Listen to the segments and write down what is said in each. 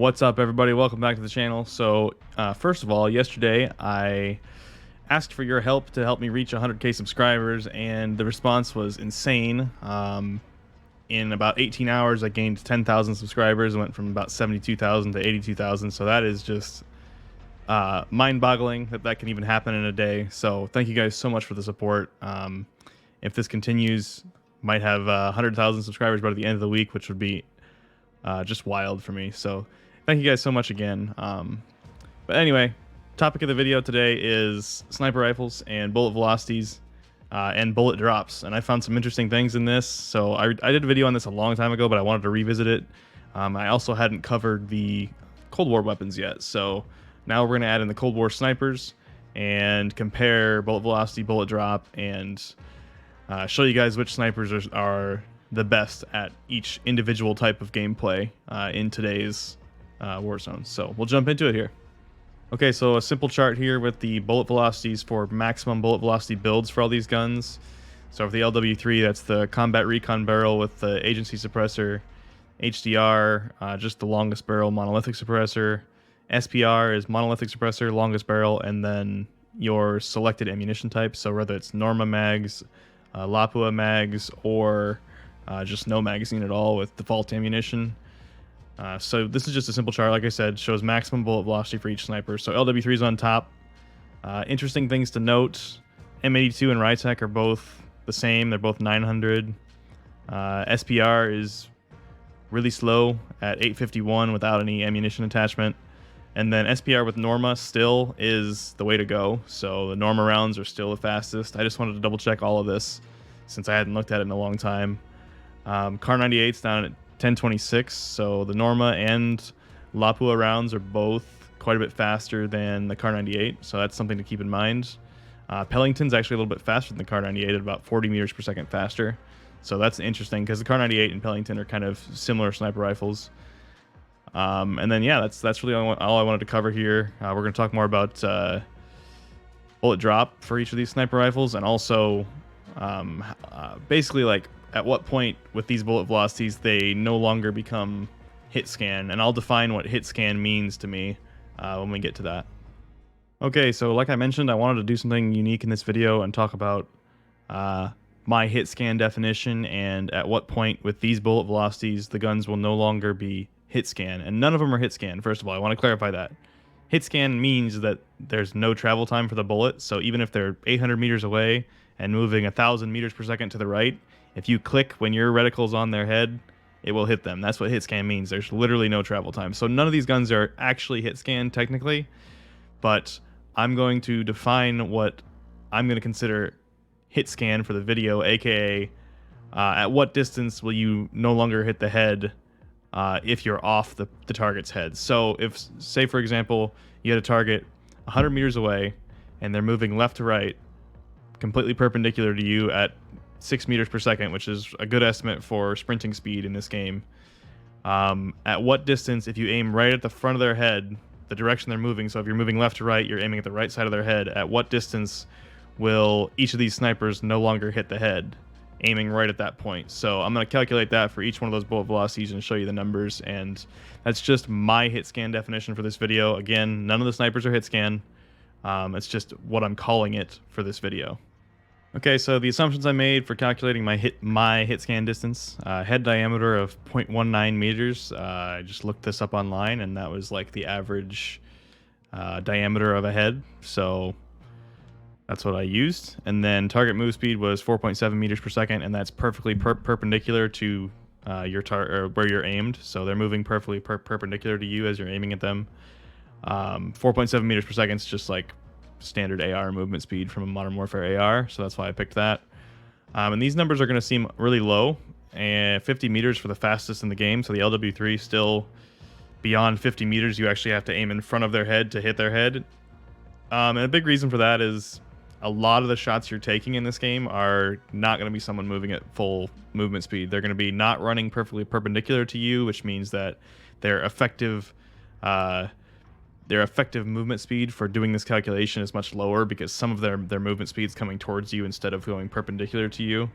What's up, everybody? Welcome back to the channel. So, first of all, yesterday I asked for your help to help me reach 100k subscribers, and the response was insane. In about 18 hours, I gained 10,000 subscribers and went from about 72,000 to 82,000. So that is just mind-boggling that can even happen in a day. So thank you guys so much for the support. If this continues, might have 100,000 subscribers by the end of the week, which would be just wild for me. So thank you guys so much again. But anyway, topic of the video today is sniper rifles and bullet velocities and bullet drops. And I found some interesting things in this. So I did a video on this a long time ago, but I wanted to revisit it. I also hadn't covered the Cold War weapons yet. So now we're going to add in the Cold War snipers and compare bullet velocity, bullet drop, and show you guys which snipers are the best at each individual type of gameplay in today's Warzone. So we'll jump into it here. Okay, so a simple chart here with the bullet velocities for maximum bullet velocity builds for all these guns. So for the LW3, that's the combat recon barrel with the agency suppressor, HDR, just the longest barrel monolithic suppressor, SPR is monolithic suppressor, longest barrel, and then your selected ammunition type. So whether it's Norma mags, Lapua mags, or just no magazine at all with default ammunition. So this is just a simple chart, like I said, shows maximum bullet velocity for each sniper. So LW3 is on top. Interesting things to note, M82 and Rytec are both the same. They're both 900. SPR is really slow at 851 without any ammunition attachment. And then SPR with Norma still is the way to go. So the Norma rounds are still the fastest. I just wanted to double check all of this since I hadn't looked at it in a long time. Car 98's down at 1026, so the Norma and Lapua rounds are both quite a bit faster than the Car 98, so that's something to keep in mind. Pellington's actually a little bit faster than the Car 98 at about 40 meters per second faster, so that's interesting because the Car 98 and Pellington are kind of similar sniper rifles. And then yeah, that's really all I wanted to cover here. We're going to talk more about bullet drop for each of these sniper rifles, and also basically like at what point with these bullet velocities they no longer become hit scan, and I'll define what hit scan means to me when we get to that. Okay, so like I mentioned, I wanted to do something unique in this video and talk about my hit scan definition and at what point with these bullet velocities the guns will no longer be hit scan, and none of them are hit scan. First of all, I want to clarify that. Hit scan means that there's no travel time for the bullet, so even if they're 800 meters away and moving 1,000 meters per second to the right, if you click when your reticle's on their head, it will hit them. That's what hit scan means. There's literally no travel time. So none of these guns are actually hit scan technically, but I'm going to define what I'm going to consider hit scan for the video, aka at what distance will you no longer hit the head if you're off the target's head. So if, say for example, you had a target 100 meters away and they're moving left to right, completely perpendicular to you at 6 meters per second, which is a good estimate for sprinting speed in this game. At what distance, if you aim right at the front of their head, the direction they're moving, so if you're moving left to right, you're aiming at the right side of their head, at what distance will each of these snipers no longer hit the head, aiming right at that point? So I'm going to calculate that for each one of those bullet velocities and show you the numbers, and that's just my hit scan definition for this video. Again, none of the snipers are hit scan. It's just what I'm calling it for this video. Okay, so the assumptions I made for calculating my hit scan distance: head diameter of 0.19 meters. I just looked this up online, and that was like the average diameter of a head. So that's what I used. And then target move speed was 4.7 meters per second, and that's perfectly perpendicular to your where you're aimed. So they're moving perfectly perpendicular to you as you're aiming at them. 4.7 meters per second is just like standard AR movement speed from a Modern Warfare AR, so that's why I picked that. And these numbers are going to seem really low, and 50 meters for the fastest in the game, so the LW3 still beyond 50 meters you actually have to aim in front of their head to hit their head. And a big reason for that is a lot of the shots you're taking in this game are not going to be someone moving at full movement speed. They're going to be not running perfectly perpendicular to you, which means that their effective movement speed for doing this calculation is much lower because some of their movement speed is coming towards you instead of going perpendicular to you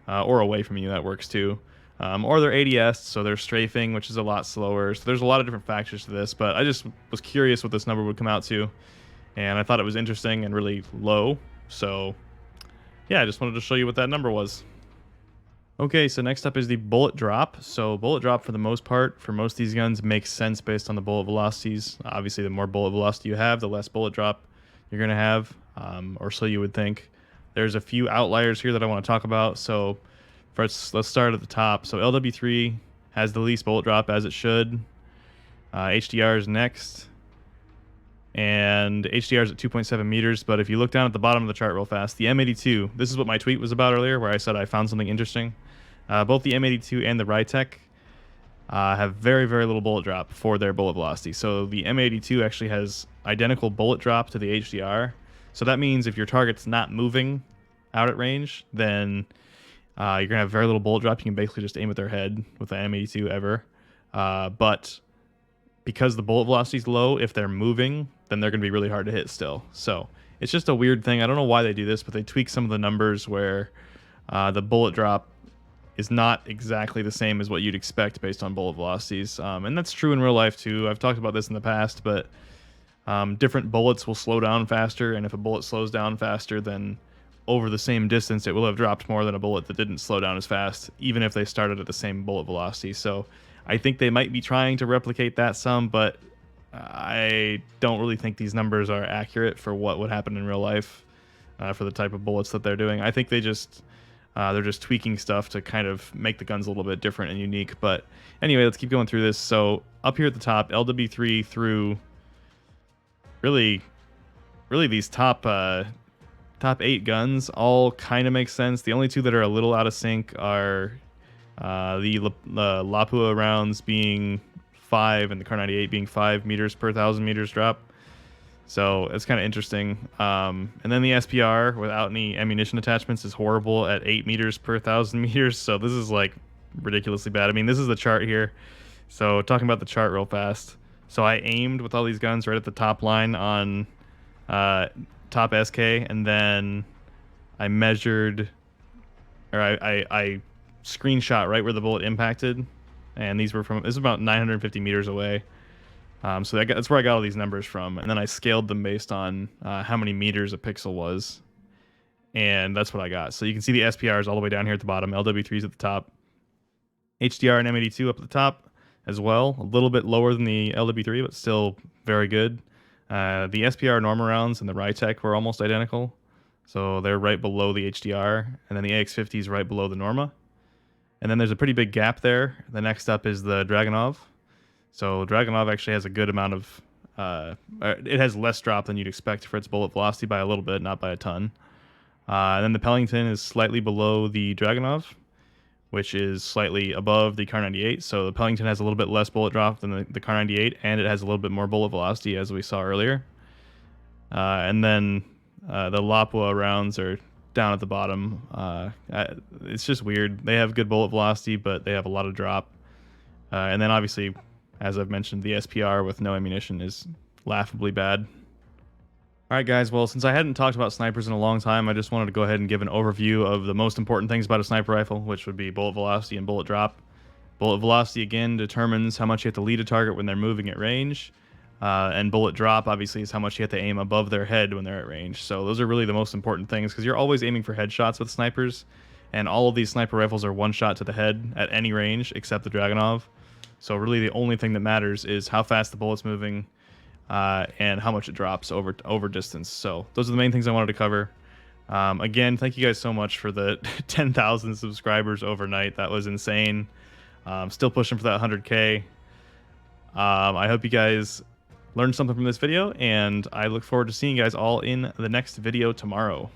or away from you. That works too. or they're ADS, so they're strafing, which is a lot slower. So there's a lot of different factors to this, but I just was curious what this number would come out to, and I thought it was interesting and really low. So yeah, I just wanted to show you what that number was. Okay, so next up is the bullet drop. So bullet drop, for the most part, for most of these guns, makes sense based on the bullet velocities. Obviously, the more bullet velocity you have, the less bullet drop you're going to have, or so you would think. There's a few outliers here that I want to talk about. So first, let's start at the top. So LW3 has the least bullet drop, as it should. HDR is next. And HDR is at 2.7 meters. But if you look down at the bottom of the chart real fast, the M82, this is what my tweet was about earlier, where I said I found something interesting. Both the M82 and the Rytec have very, very little bullet drop for their bullet velocity. So the M82 actually has identical bullet drop to the HDR. So that means if your target's not moving out at range, then you're going to have very little bullet drop. You can basically just aim at their head with the M82 ever. But because the bullet velocity is low, if they're moving, then they're going to be really hard to hit still. So it's just a weird thing. I don't know why they do this, but they tweak some of the numbers where the bullet drop is not exactly the same as what you'd expect based on bullet velocities. And that's true in real life too. I've talked about this in the past, but different bullets will slow down faster, and if a bullet slows down faster, then over the same distance it will have dropped more than a bullet that didn't slow down as fast, even if they started at the same bullet velocity. So I think they might be trying to replicate that some, but I don't really think these numbers are accurate for what would happen in real life for the type of bullets that they're doing. I think they're just tweaking stuff to kind of make the guns a little bit different and unique. But anyway, let's keep going through this. So up here at the top, LW3 through really these top 8 guns all kind of make sense. The only two that are a little out of sync are the Lapua rounds being 5 and the Kar98 being 5 meters per 1,000 meters drop. So it's kind of interesting. And then the SPR without any ammunition attachments is horrible at 8 meters per 1,000 meters. So this is like ridiculously bad. I mean, this is the chart here. So talking about the chart real fast. So I aimed with all these guns right at the top line on top SK, and then I measured, or I screenshot right where the bullet impacted, and these were from, this is about 950 meters away. So that's where I got all these numbers from, and then I scaled them based on how many meters a pixel was, and that's what I got. So you can see the SPRs all the way down here at the bottom, LW3s at the top, HDR and M82 up at the top as well, a little bit lower than the LW3, but still very good. The SPR Norma rounds and the Rytec were almost identical, so they're right below the HDR, and then the AX50 is right below the Norma. And then there's a pretty big gap there. The next up is the Dragunov. So Dragunov actually has a good amount of, it has less drop than you'd expect for its bullet velocity by a little bit, not by a ton. And then the Pellington is slightly below the Dragunov, which is slightly above the Kar98. So the Pellington has a little bit less bullet drop than the Kar98, and it has a little bit more bullet velocity, as we saw earlier. And then the Lapua rounds are down at the bottom. It's just weird. They have good bullet velocity, but they have a lot of drop. And then obviously, as I've mentioned, the SPR with no ammunition is laughably bad. Alright guys, well, since I hadn't talked about snipers in a long time, I just wanted to go ahead and give an overview of the most important things about a sniper rifle, which would be bullet velocity and bullet drop. Bullet velocity, again, determines how much you have to lead a target when they're moving at range. And bullet drop, obviously, is how much you have to aim above their head when they're at range. So those are really the most important things, because you're always aiming for headshots with snipers, and all of these sniper rifles are one shot to the head at any range except the Dragunov. So really the only thing that matters is how fast the bullet's moving, and how much it drops over distance. So those are the main things I wanted to cover. Again, thank you guys so much for the 10,000 subscribers overnight. That was insane. Still pushing for that 100K. I hope you guys learned something from this video, and I look forward to seeing you guys all in the next video tomorrow.